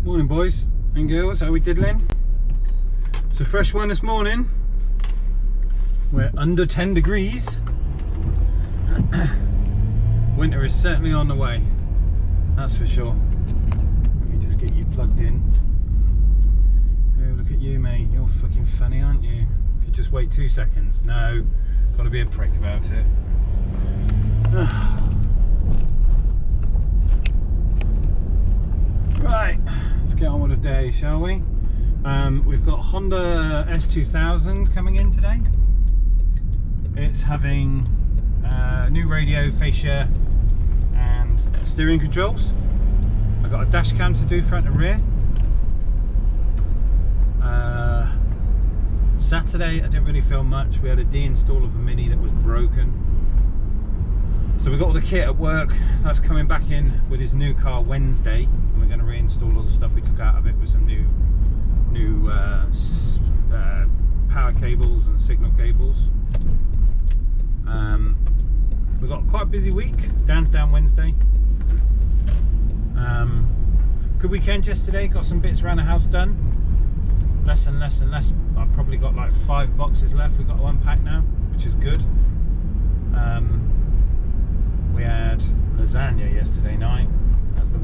Morning boys and girls, how we diddling? It's a fresh one this morning. We're under 10 degrees. Winter is certainly on the way, that's for sure. Let me just get you plugged in. Oh, look at you mate, you're fucking funny aren't you? Could just wait 2 seconds. No, gotta be a prick about it. Right, let's get on with the day, shall we? We've got Honda S2000 coming in today. It's having new radio, fascia and steering controls. I've got a dash cam to do front and rear. Saturday I didn't really film much. We had a deinstall of a Mini that was broken. So we got all the kit at work. That's coming back in with his new car Wednesday. And we're going to reinstall all the stuff we took out of it with some new power cables and signal cables. We've got quite a busy week. Dan's down Wednesday. Good weekend yesterday. Got some bits around the house done. Less and less. I've probably got like 5 boxes left. We've got to unpack now, which is good. We had lasagna yesterday night. As the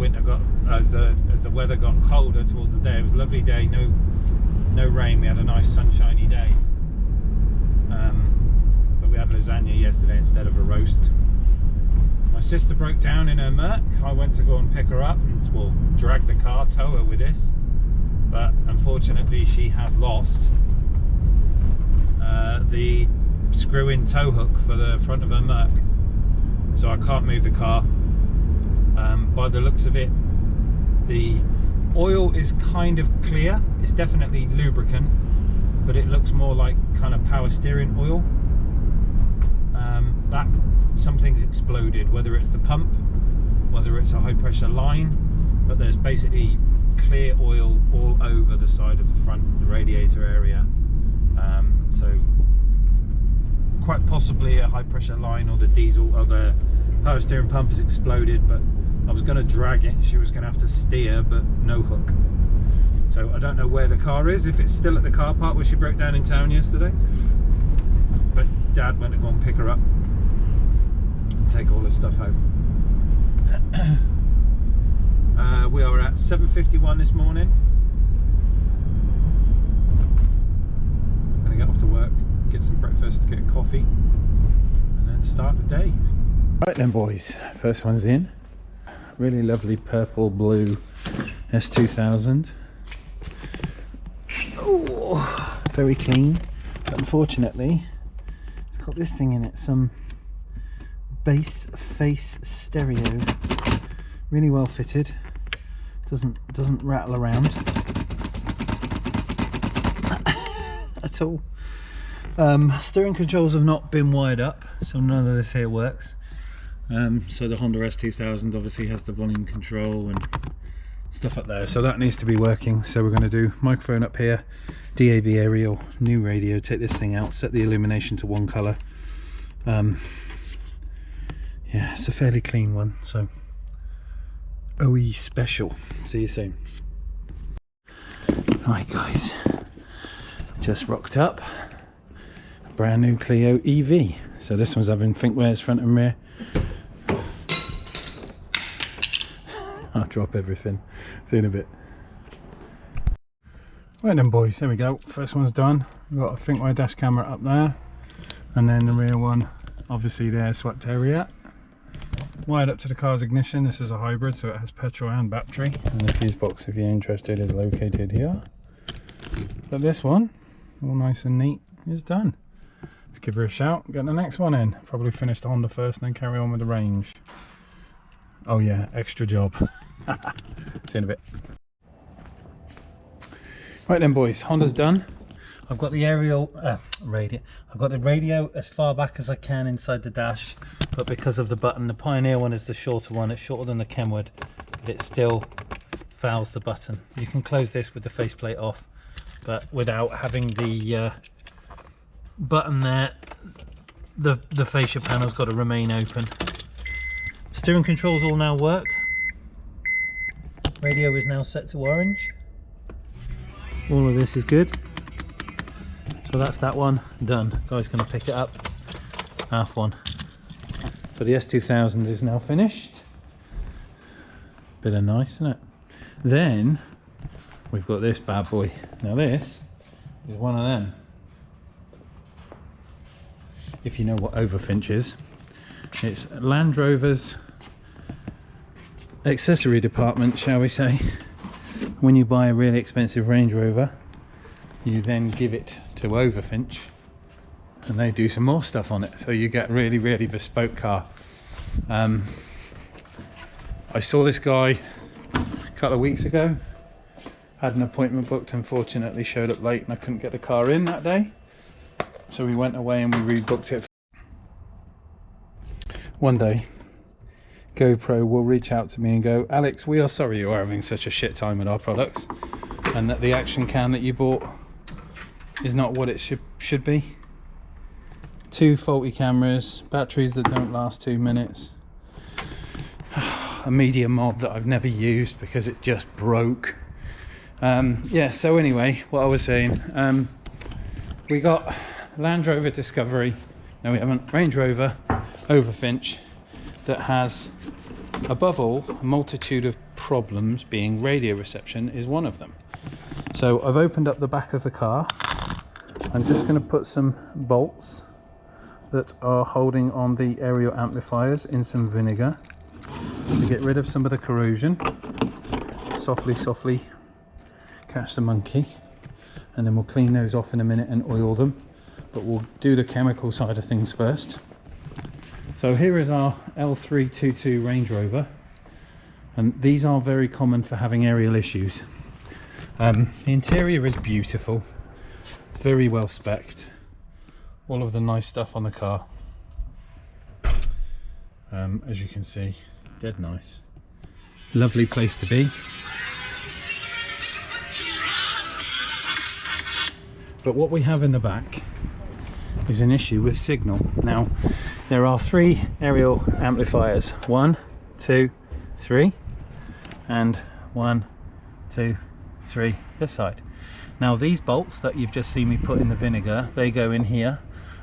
weather got colder towards the day, it was a lovely day. No rain. We had a nice sunshiny day. But we had lasagna yesterday instead of a roast. My sister broke down in her Merc. I went to go and pick her up and well, drag the car, tow her with this. But unfortunately, she has lost the screw-in tow hook for the front of her Merc. So I can't move the car. By the looks of it, the oil is kind of clear. It's definitely lubricant, but it looks more like kind of power steering oil. That something's exploded, whether it's the pump, whether it's a high pressure line, but there's basically clear oil all over the side of the front, the radiator area. So quite possibly a high pressure line or the diesel or the power steering pump has exploded, but I was going to drag it. She was going to have to steer, but no hook. So I don't know where the car is, if it's still at the car park where she broke down in town yesterday. But Dad went to go and pick her up and take all her stuff out. We are at 7:51 this morning. Gonna get off to work, get some breakfast, get a coffee, and then start the day. Right then boys, first one's in. Really lovely purple blue S2000. Oh, very clean, but unfortunately it's got this thing in it, some bass face stereo. Really well fitted. Doesn't rattle around at all. Steering controls have not been wired up, so none of this here works. So the Honda S2000 obviously has the volume control and stuff up there, so that needs to be working. So we're going to do microphone up here, DAB aerial, new radio, take this thing out, set the illumination to one colour. Yeah, it's a fairly clean one, so OE special. See you soon. Right guys, just rocked up a brand new Clio EV. So this one's having thinkwares front and rear. I'll drop everything. See you in a bit. Right then boys, there we go. First one's done. We've got a thinkware dash camera up there, and then the rear one obviously there, swept area. Wired up to the car's ignition. This is a hybrid, so it has petrol and battery, and the fuse box, if you're interested, is located here. But this one, all nice and neat, is done. Let's give her a shout, get the next one in. Probably finish the Honda first and then carry on with the Range. Oh yeah, extra job. See you in a bit. Right then boys, Honda's done. I've got the aerial radio. I've got the radio as far back as I can inside the dash, but because of the button, the Pioneer one is the shorter one. It's shorter than the Kenwood, but it still fouls the button. You can close this with the faceplate off, but without having the button there, the fascia panel's got to remain open. Steering controls all now work. Radio is now set to orange. All of this is good. So that's that one done. Guy's going to pick it up. Half one. So the S2000 is now finished. Bit of nice, isn't it? Then we've got this bad boy. Now this is one of them. If you know what overfinch is, it's Land Rover's accessory department, shall we say. When you buy a really expensive Range Rover, you then give it to Overfinch and they do some more stuff on it, so you get really, really bespoke car. I saw this guy a couple of weeks ago, had an appointment booked, unfortunately showed up late and I couldn't get the car in that day, so we went away and we rebooked it. One day GoPro will reach out to me and go, Alex, we are sorry you are having such a shit time with our products and that the action cam that you bought is not what it should be. 2 faulty cameras, batteries that don't last 2 minutes, a media mod that I've never used because it just broke. Yeah, so anyway, what I was saying, we got Land Rover Discovery, no we haven't, Range Rover Overfinch, that has, above all, a multitude of problems, being radio reception is one of them. So I've opened up the back of the car. I'm just going to put some bolts that are holding on the aerial amplifiers in some vinegar to get rid of some of the corrosion. Softly, softly catch the monkey, and then we'll clean those off in a minute and oil them, but we'll do the chemical side of things first. So here is our L322 Range Rover, and these are very common for having aerial issues. The interior is beautiful, it's very well specced, all of the nice stuff on the car, as you can see, dead nice, lovely place to be. But what we have in the back is an issue with signal. Now there are 3 aerial amplifiers, 1, 2, 3, and 1, 2, 3 this side. Now these bolts that you've just seen me put in the vinegar, they go in here,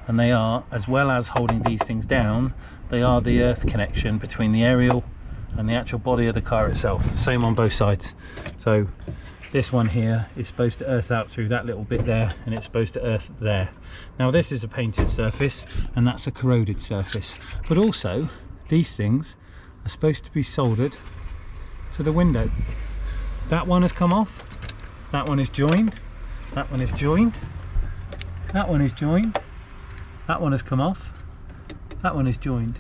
and they are, as well as holding these things down, they are the earth connection between the aerial and the actual body of the car itself. Same on both sides. So this one here is supposed to earth out through that little bit there, and it's supposed to earth there. Now this is a painted surface and that's a corroded surface, but also these things are supposed to be soldered to the window. That one has come off, that one is joined, that one is joined, that one is joined, that one has come off, that one is joined.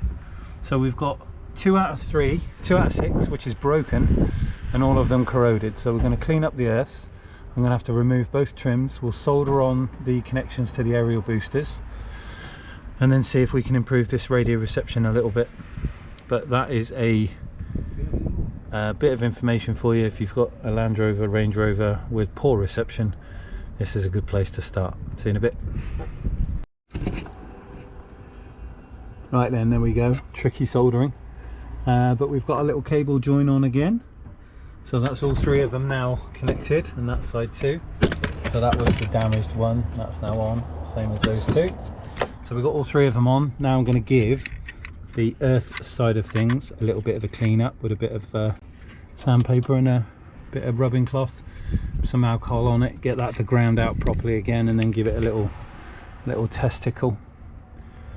So we've got 2 out of 3, 2 out of 6 which is broken, and all of them corroded. So we're going to clean up the earths. I'm going to have to remove both trims. We'll solder on the connections to the aerial boosters and then see if we can improve this radio reception a little bit. But that is a bit of information for you. If you've got a Land Rover, Range Rover with poor reception, this is a good place to start. See you in a bit. Right then, there we go, tricky soldering, but we've got a little cable join on again. So that's all 3 of them now connected, and that side too. So that was the damaged one, that's now on, same as those 2. So we've got all 3 of them on. Now I'm going to give the earth side of things a little bit of a clean up with a bit of sandpaper and a bit of rubbing cloth, some alcohol on it, get that to ground out properly again, and then give it a little testicle.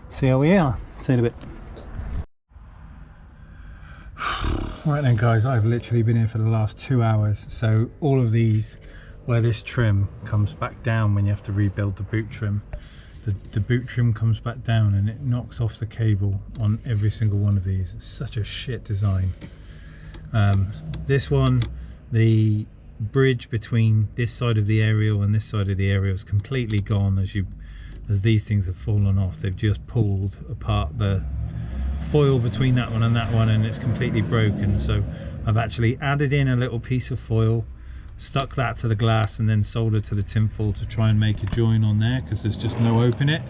See how we are. See you in a bit. Right then guys, I've literally been here for the last 2 hours. So all of these, where this trim comes back down when you have to rebuild the boot trim, the boot trim comes back down and it knocks off the cable on every single one of these. It's such a shit design. This one, the bridge between this side of the aerial and this side of the aerial is completely gone. As these things have fallen off, they've just pulled apart the foil between that one and it's completely broken. So I've actually added in a little piece of foil, stuck that to the glass, and then soldered to the tinfoil to try and make a join on there, because there's just no open it,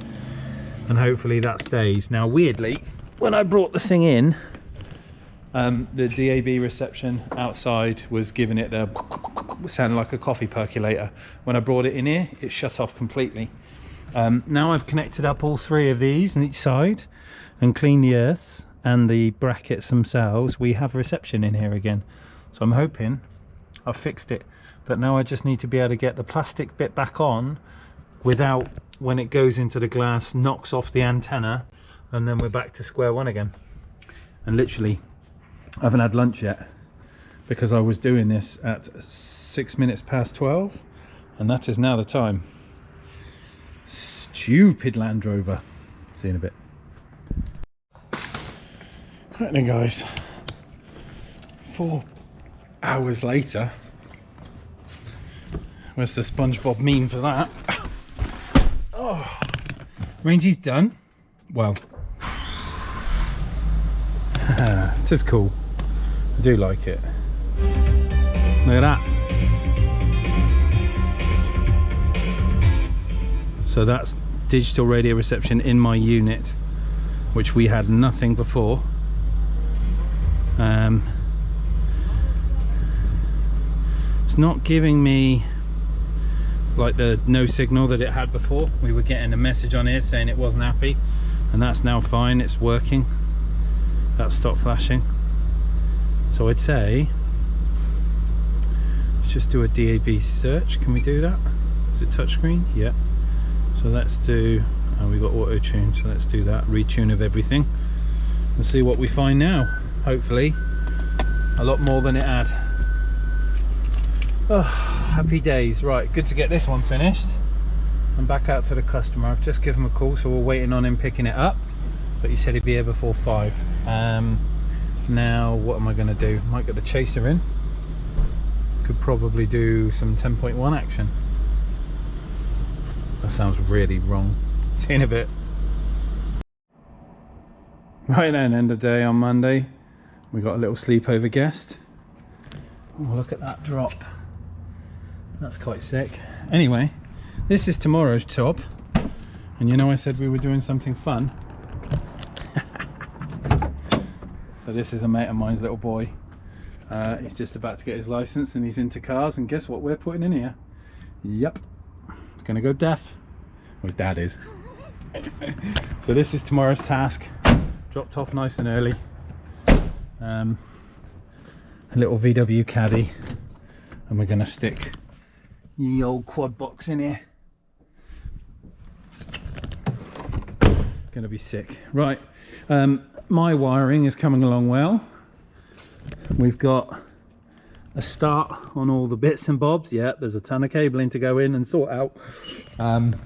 and hopefully that stays. Now weirdly, when I brought the thing in, The DAB reception outside was giving it the sounding like a coffee percolator. When I brought it in here, it shut off completely. Now I've connected up all 3 of these on each side and cleaned the earths and the brackets themselves. We have reception in here again, so I'm hoping I've fixed it. But now I just need to be able to get the plastic bit back on without, when it goes into the glass, knocks off the antenna, and then we're back to square one again. And literally, I haven't had lunch yet because I was doing this at 6 minutes past 12, and that is now the time. Stupid Land Rover. See you in a bit. Right then, guys, 4 hours later. Where's the SpongeBob meme for that? Oh, Rangey's done. Well, it is cool. I do like it. Look at that. So that's digital radio reception in my unit, which we had nothing before. It's not giving me like the no signal that it had before. We were getting a message on here saying it wasn't happy, and that's now fine, it's working. That stopped flashing. So I'd say let's just do a DAB search. Can we do that? Is it touchscreen? Yeah. So let's do, we've got auto tune, so let's do that, retune of everything and see what we find now. Hopefully a lot more than it had. Oh, happy days. Right, good to get this one finished. I'm back out to the customer. I've just given him a call, so we're waiting on him picking it up, but he said he'd be here before 5. Now what am I going to do? Might get the chaser in. Could probably do some 10.1 action. That sounds really wrong. See you in a bit. Right then, end of day on Monday. We got a little sleepover guest. Oh, look at that drop. That's quite sick. Anyway, this is tomorrow's job. And you know I said we were doing something fun. So this is a mate of mine's little boy. He's just about to get his license and he's into cars, and guess what we're putting in here? Yep. It's gonna go deaf. Well, his dad is. So this is tomorrow's task. Dropped off nice and early. A little VW caddy, and we're gonna stick the old quad box in here. Gonna be sick. Right, my wiring is coming along well. We've got a start on all the bits and bobs. Yeah, there's a ton of cabling to go in and sort out. And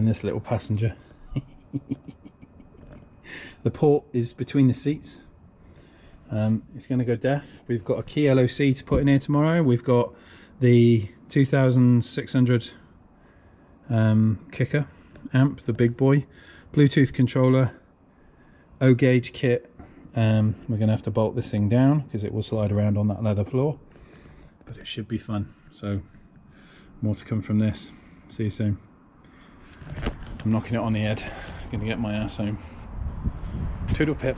this little passenger. The port is between the seats. It's going to go deaf. We've got a key LOC to put in here tomorrow. We've got the 2600 kicker amp, the big boy, Bluetooth controller, O gauge kit. We're going to have to bolt this thing down because it will slide around on that leather floor, but it should be fun. So more to come from this. See you soon. I'm knocking it on the head. Gonna get my ass home. Toodle pip.